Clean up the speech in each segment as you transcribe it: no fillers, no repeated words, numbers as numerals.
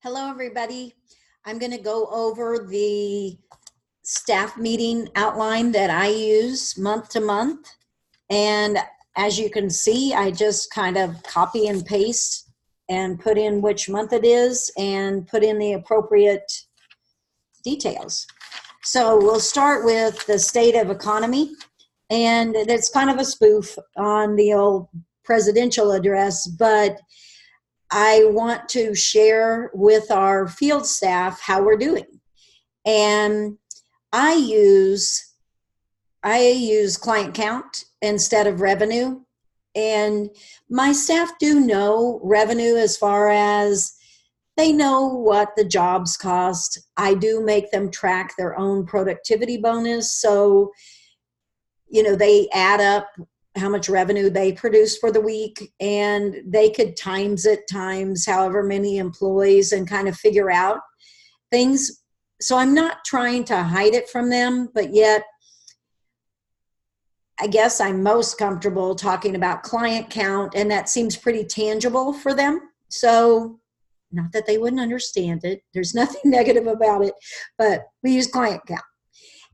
Hello, everybody. I'm going to go over the staff meeting outline that I use month to month. And as you can see, I just kind of copy and paste and put in which month it is and put in the appropriate details. So we'll start with the state of economy. And it's kind of a spoof on the old presidential address, but I want to share with our field staff how we're doing. And I use client count instead of revenue. And my staff do know revenue as far as they know what the jobs cost. I do make them track their own productivity bonus. So, they add up how much revenue they produce for the week, and they could times however many employees and kind of figure out things. So I'm not trying to hide it from them, but yet I guess I'm most comfortable talking about client count, and that seems pretty tangible for them. So not that they wouldn't understand it. There's nothing negative about it, but we use client count.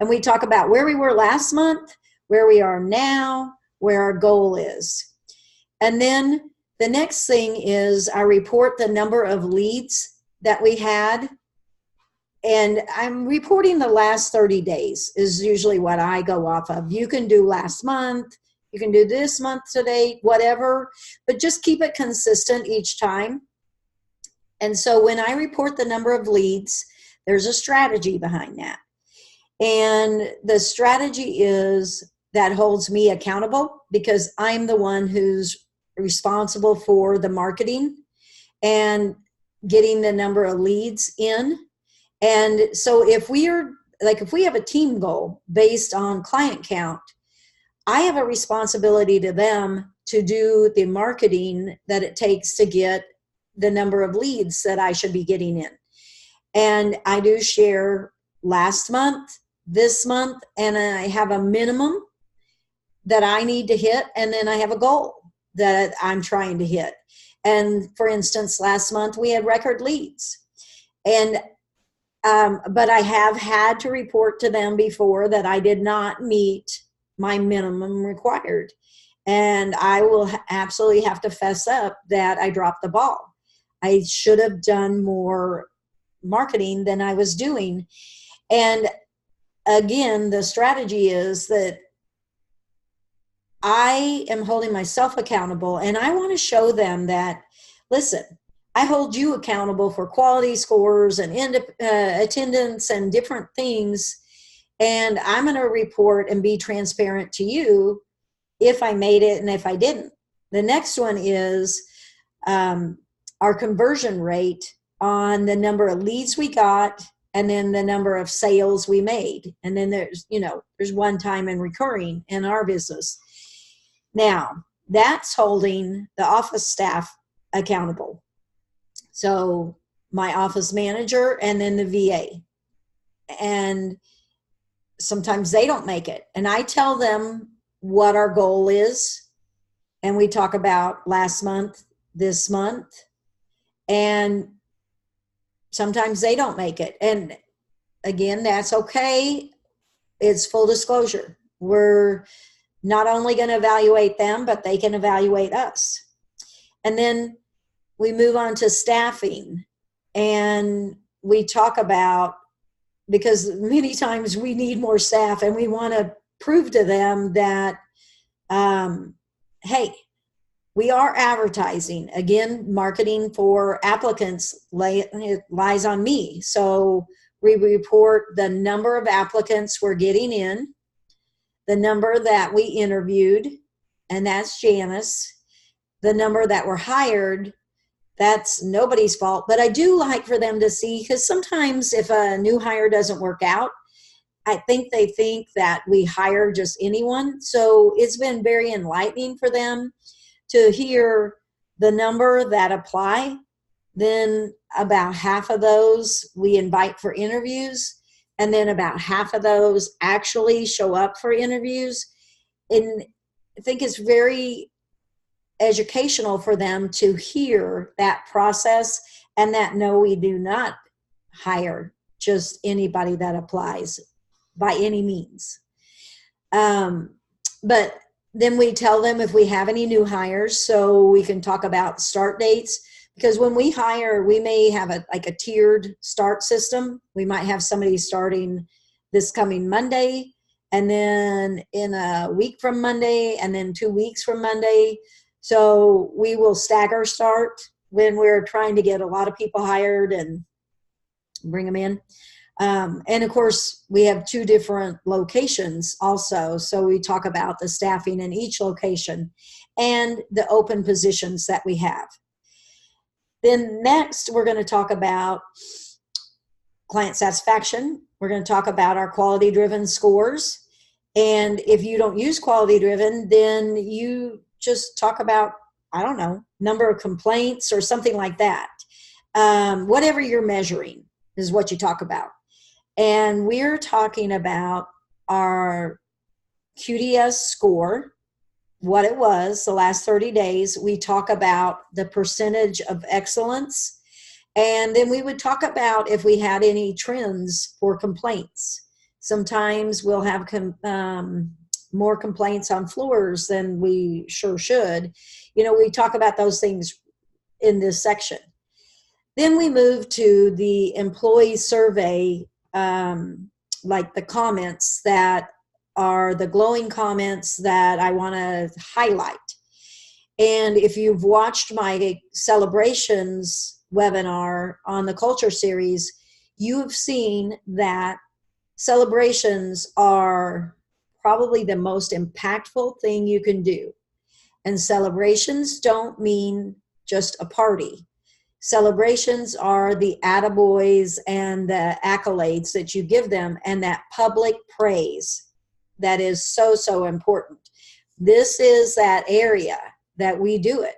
And we talk about where we were last month, where we are now, where our goal is. And then the next thing is I report the number of leads that we had. And I'm reporting the last 30 days is usually what I go off of. You can do last month, you can do this month to date, whatever, but just keep it consistent each time. And so when I report the number of leads, there's a strategy behind that. And the strategy is that holds me accountable because I'm the one who's responsible for the marketing and getting the number of leads in. And so if we have a team goal based on client count, I have a responsibility to them to do the marketing that it takes to get the number of leads that I should be getting in. And I do share last month, this month, and I have a minimum that I need to hit, and then I have a goal that I'm trying to hit. And for instance, last month we had record leads. And but I have had to report to them before that I did not meet my minimum required. And I will absolutely have to fess up that I dropped the ball. I should have done more marketing than I was doing. And again, the strategy is that I am holding myself accountable, and I want to show them that, listen, I hold you accountable for quality scores and attendance and different things, and I'm going to report and be transparent to you if I made it and if I didn't. The next one is our conversion rate on the number of leads we got and then the number of sales we made. And then there's one time and recurring in our business. Now, that's holding the office staff accountable. So my office manager and then the VA. And sometimes they don't make it. And I tell them what our goal is. And we talk about last month, this month. And sometimes they don't make it. And again, that's okay. It's full disclosure. We're not only going to evaluate them, but they can evaluate us. And then we move on to staffing, and we talk about, because many times we need more staff and we want to prove to them that, hey, we are advertising. Again, marketing for applicants lies on me. So we report the number of applicants we're getting in, the number that we interviewed, and that's Janice. The number that were hired, that's nobody's fault. But I do like for them to see, because sometimes if a new hire doesn't work out, I think they think that we hire just anyone. So it's been very enlightening for them to hear the number that apply. Then about half of those we invite for interviews. And then about half of those actually show up for interviews. And I think it's very educational for them to hear that process and that no, we do not hire just anybody that applies by any means. But then we tell them if we have any new hires, so we can talk about start dates. Because when we hire, we may have like a tiered start system. We might have somebody starting this coming Monday, and then in a week from Monday, and then 2 weeks from Monday. So we will stagger start when we're trying to get a lot of people hired and bring them in. And of course, we have 2 different locations also. So we talk about the staffing in each location and the open positions that we have. Then next, we're going to talk about client satisfaction. We're going to talk about our quality-driven scores. And if you don't use quality-driven, then you just talk about, I don't know, number of complaints or something like that. Whatever you're measuring is what you talk about. And we're talking about our QDS score, what it was the last 30 days. We talk about the percentage of excellence. And then we would talk about if we had any trends for complaints. Sometimes we'll have more complaints on floors than we sure should. You know, we talk about those things in this section. Then we move to the employee survey, like the comments that are the glowing comments that I want to highlight. And if you've watched my celebrations webinar on the culture series, you have seen that celebrations are probably the most impactful thing you can do. And celebrations don't mean just a party. Celebrations are the attaboys and the accolades that you give them, and that public praise that is so, so important. This is that area that we do it.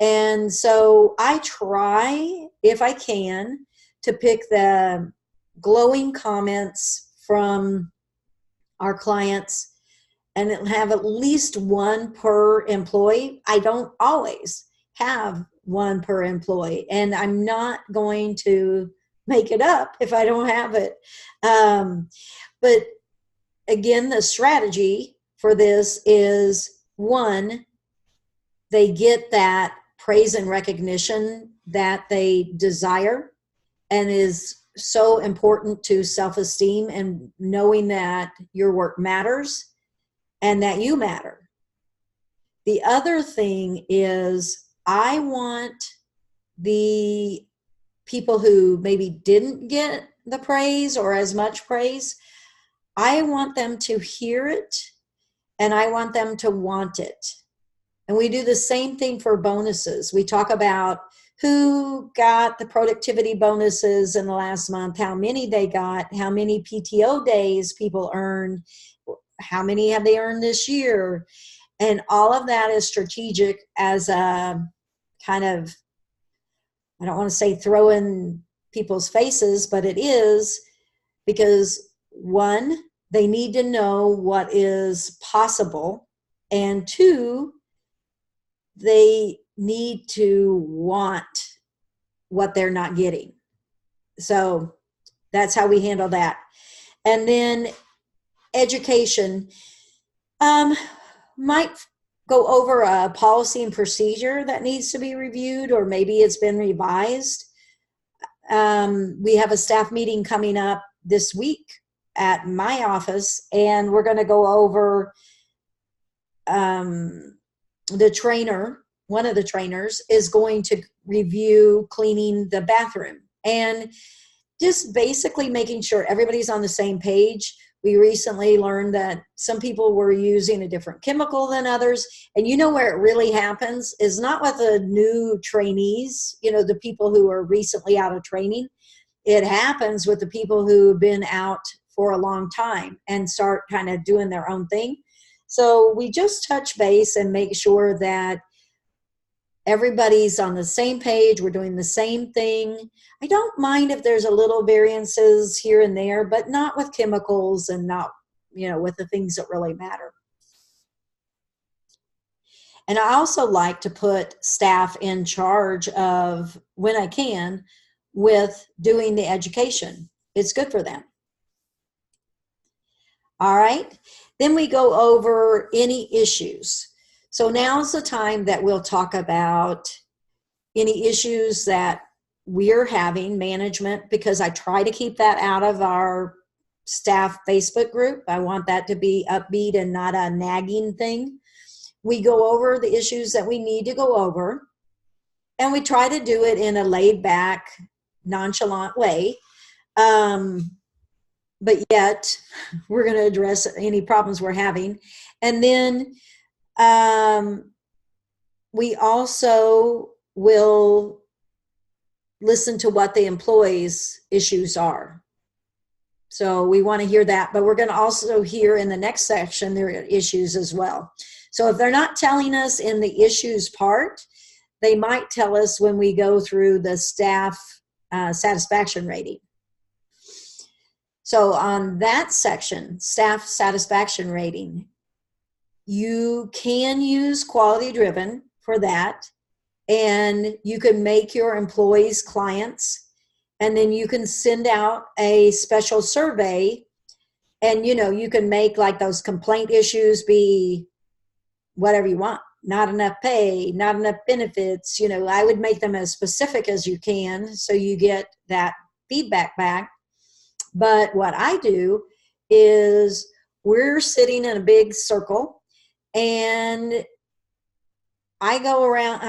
And so I try, if I can, to pick the glowing comments from our clients and have at least one per employee. I don't always have one per employee, and I'm not going to make it up if I don't have it. But again, the strategy for this is, one, they get that praise and recognition that they desire and is so important to self-esteem and knowing that your work matters and that you matter. The other thing is, I want the people who maybe didn't get the praise or as much praise, I want them to hear it and I want them to want it. And we do the same thing for bonuses. We talk about who got the productivity bonuses in the last month, how many they got, how many PTO days people earned, how many have they earned this year. And all of that is strategic as a kind of, I don't want to say throw in people's faces, but it is, because one, they need to know what is possible. And two, they need to want what they're not getting. So that's how we handle that. And then education might go over a policy and procedure that needs to be reviewed, or maybe it's been revised. We have a staff meeting coming up this week at my office, and we're going to go over the trainer. One of the trainers is going to review cleaning the bathroom and just basically making sure everybody's on the same page. We recently learned that some people were using a different chemical than others. And you know where it really happens is not with the new trainees, you know, the people who are recently out of training. It happens with the people who've been out for a long time and start kind of doing their own thing. So we just touch base and make sure that everybody's on the same page. We're doing the same thing. I don't mind if there's a little variances here and there, but not with chemicals and not, you know, with the things that really matter. And I also like to put staff in charge of, when I can, with doing the education. It's good for them. All right. Then we go over any issues. So now's the time that we'll talk about any issues that we're having, management, because I try to keep that out of our staff Facebook group. I want that to be upbeat and not a nagging thing. We go over the issues that we need to go over, and we try to do it in a laid back, nonchalant way. But yet we're going to address any problems we're having. And then we also will listen to what the employees' issues are. So we want to hear that, but we're going to also hear in the next section their issues as well. So if they're not telling us in the issues part, they might tell us when we go through the staff satisfaction rating. So on that section, staff satisfaction rating, you can use quality driven for that, and you can make your employees clients, and then you can send out a special survey, and you can make like those complaint issues be whatever you want. Not enough pay, not enough benefits. I would make them as specific as you can so you get that feedback back. But what I do is we're sitting in a big circle, and I go around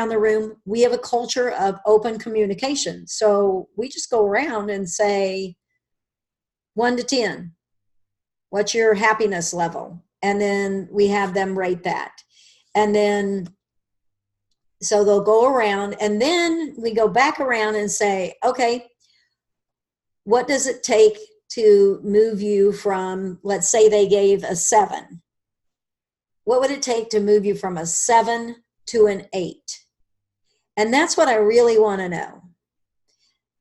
the room. We have a culture of open communication. So we just go around and say 1 to 10, what's your happiness level? And then we have them rate that. And then, so they'll go around, and then we go back around and say, okay, what does it take to move you from, let's say they gave a 7. What would it take to move you from a 7 to an 8? And that's what I really want to know.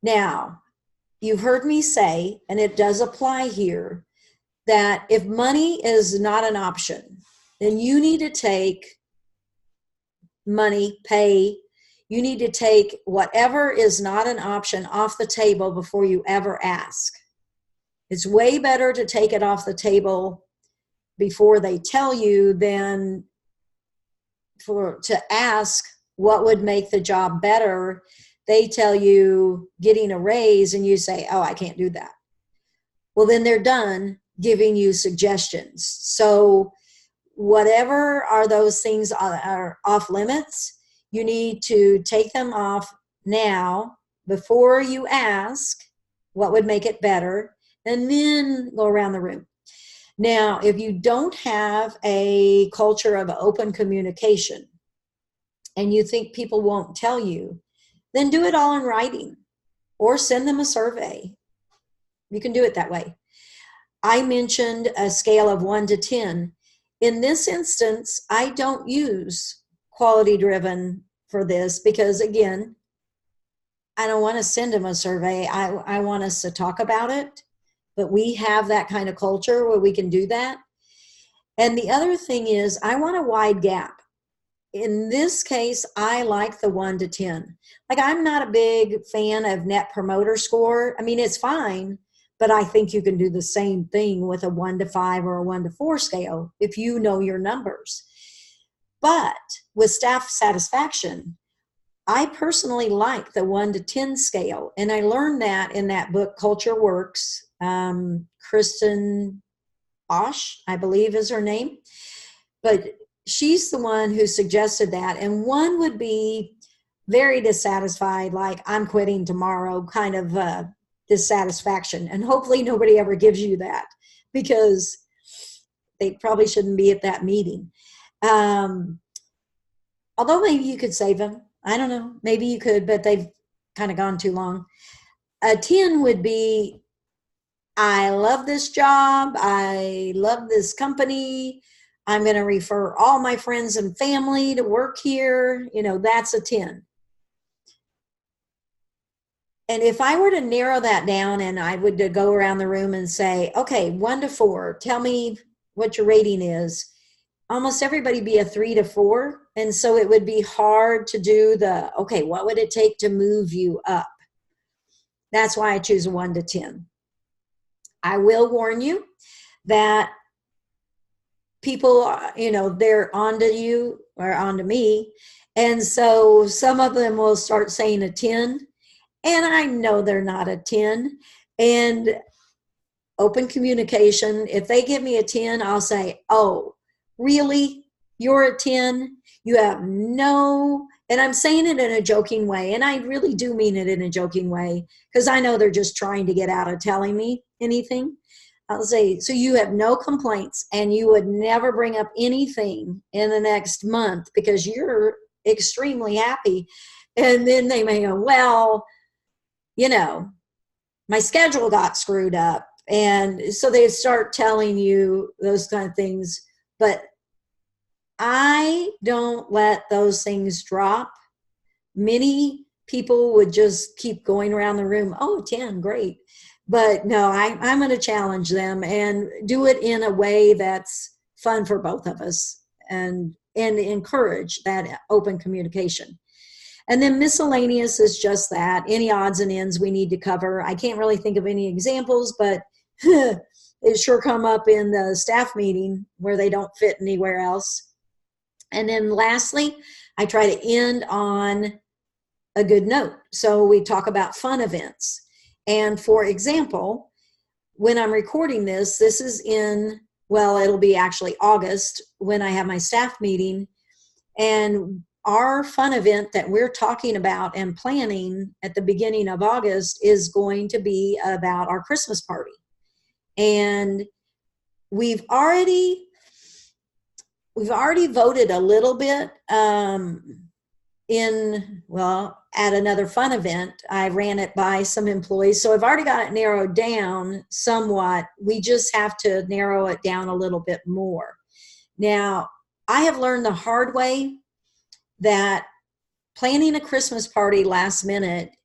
Now, you've heard me say, and it does apply here, that if money is not an option, then you need to take money, pay. You need to take whatever is not an option off the table before you ever ask. It's way better to take it off the table before they tell you than to ask what would make the job better. They tell you getting a raise and you say, oh, I can't do that. Well, then they're done giving you suggestions. So whatever are those things are off limits, you need to take them off now before you ask what would make it better, and then go around the room. Now, if you don't have a culture of open communication and you think people won't tell you, then do it all in writing or send them a survey. You can do it that way. I mentioned a scale of 1 to 10. In this instance, I don't use quality driven for this because, again, I don't want to send them a survey. I want us to talk about it, but we have that kind of culture where we can do that. And the other thing is I want a wide gap. In this case, I like the 1 to 10. Like, I'm not a big fan of Net Promoter Score. I mean, it's fine, but I think you can do the same thing with a 1 to 5 or a 1 to 4 scale if you know your numbers. But with staff satisfaction, I personally like the 1 to 10 scale. And I learned that in that book, Culture Works. Kristen Osh, I believe is her name. But she's the one who suggested that. And 1 would be very dissatisfied, like I'm quitting tomorrow kind of dissatisfaction. And hopefully nobody ever gives you that because they probably shouldn't be at that meeting. Although maybe you could save them. I don't know. Maybe you could, but they've kind of gone too long. A 10 would be, I love this job. I love this company. I'm going to refer all my friends and family to work here. That's a 10. And if I were to narrow that down and I would go around the room and say, okay, 1 to 4, tell me what your rating is. almost everybody be a 3 to 4. And so it would be hard to do okay, what would it take to move you up? That's why I choose a 1 to 10. I will warn you that people, they're onto you or onto me. And so some of them will start saying a 10, and I know they're not a 10. And open communication, if they give me a 10, I'll say, oh, really? You're a 10? You have no, and I'm saying it in a joking way, and I really do mean it in a joking way, because I know they're just trying to get out of telling me anything. I'll say, so you have no complaints, and you would never bring up anything in the next month because you're extremely happy. And then they may go, well, my schedule got screwed up. And so they start telling you those kind of things. But I don't let those things drop. Many people would just keep going around the room, oh, 10, great. But no, I'm going to challenge them and do it in a way that's fun for both of us and encourage that open communication. And then miscellaneous is just that, any odds and ends we need to cover. I can't really think of any examples, but it sure come up in the staff meeting where they don't fit anywhere else. And then lastly, I try to end on a good note. So we talk about fun events. And for example, when I'm recording this is it'll be actually August when I have my staff meeting. And our fun event that we're talking about and planning at the beginning of August is going to be about our Christmas party. And we've already voted a little bit at another fun event. I ran it by some employees, so I've already got it narrowed down somewhat. We just have to narrow it down a little bit more. Now, I have learned the hard way that planning a Christmas party last minute,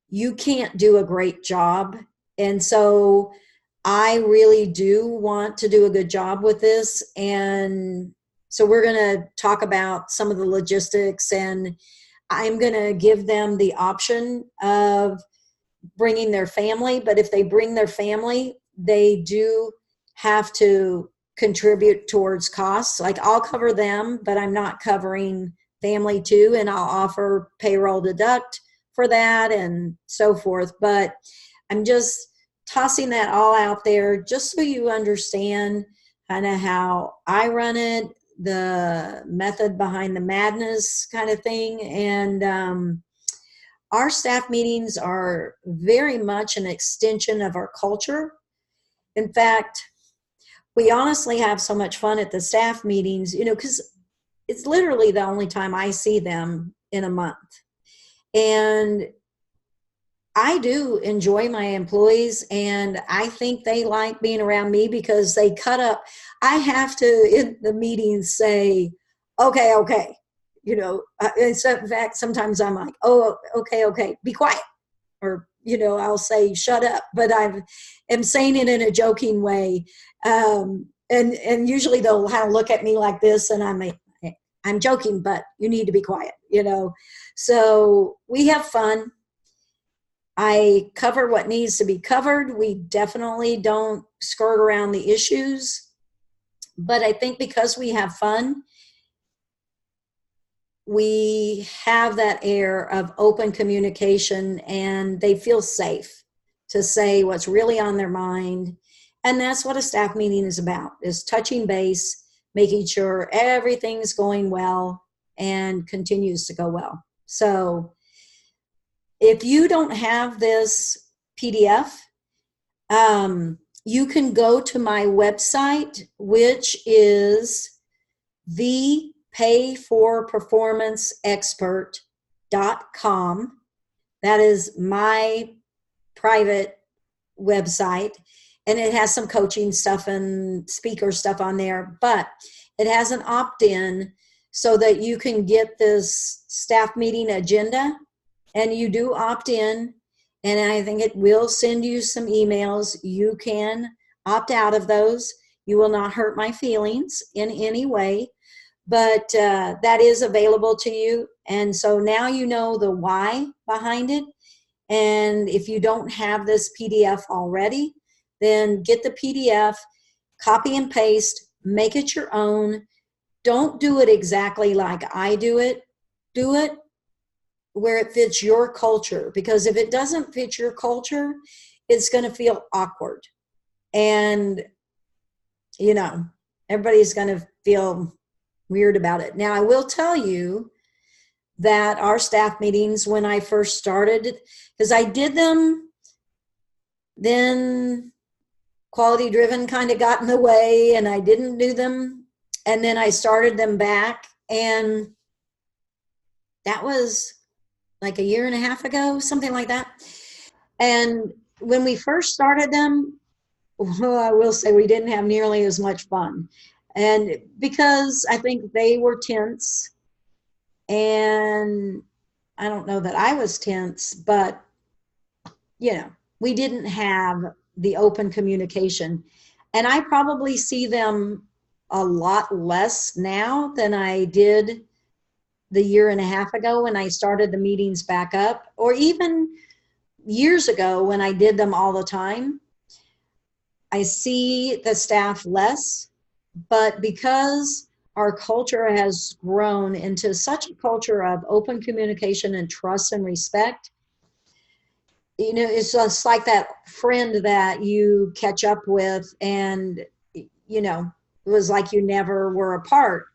you can't do a great job. And so I really do want to do a good job with this. And so we're going to talk about some of the logistics, and I'm going to give them the option of bringing their family. But if they bring their family, they do have to contribute towards costs. Like, I'll cover them, but I'm not covering family too. And I'll offer payroll deduct for that and so forth. But I'm just tossing that all out there just so you understand kind of how I run it, the method behind the madness kind of thing. And our staff meetings are very much an extension of our culture. In fact, we honestly have so much fun at the staff meetings, because it's literally the only time I see them in a month. And I do enjoy my employees, and I think they like being around me because they cut up. I have to, in the meetings, say, okay. In fact, sometimes I'm like, oh, okay, be quiet. Or, I'll say, shut up. But I am saying it in a joking way. And usually they'll kind of look at me like this, and I'm joking, but you need to be quiet, So we have fun. I cover what needs to be covered. We definitely don't skirt around the issues. But I think because we have fun, we have that air of open communication, and they feel safe to say what's really on their mind. And that's what a staff meeting is about, is touching base, making sure everything's going well and continues to go well. So if you don't have this PDF, you can go to my website, which is thepayforperformanceexpert.com. That is my private website, and it has some coaching stuff and speaker stuff on there, but it has an opt-in so that you can get this staff meeting agenda, and you do opt in, and I think it will send you some emails. You can opt out of those. You will not hurt my feelings in any way, but that is available to you. And so now you know the why behind it. And if you don't have this PDF already, then get the PDF, copy and paste, make it your own. Don't do it exactly like I do it. Do it where it fits your culture, because if it doesn't fit your culture, it's going to feel awkward. And, you know, everybody's going to feel weird about it. Now, I will tell you that our staff meetings, when I first started, because I did them, then quality driven kind of got in the way and I didn't do them. And then I started them back, and that was like a year and a half ago, something like that. And when we first started them, well, I will say we didn't have nearly as much fun. And because I think they were tense, and I don't know that I was tense, but, you know, we didn't have the open communication. And I probably see them a lot less now than I did the year and a half ago when I started the meetings back up, or even years ago when I did them all the time. I see the staff less, but because our culture has grown into such a culture of open communication and trust and respect, you know, it's just like that friend that you catch up with and, you know, it was like you never were apart.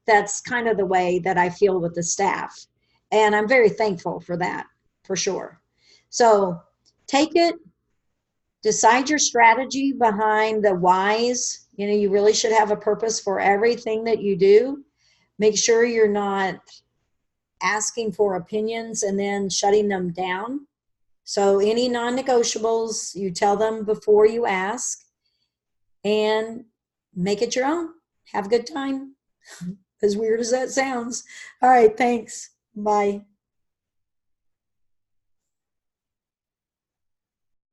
That's kind of the way that I feel with the staff. And I'm very thankful for that, for sure. So take it, decide your strategy behind the whys. You know, you really should have a purpose for everything that you do. Make sure you're not asking for opinions and then shutting them down. So any non-negotiables, you tell them before you ask, and make it your own. Have a good time. As weird as that sounds. All right, thanks. Bye.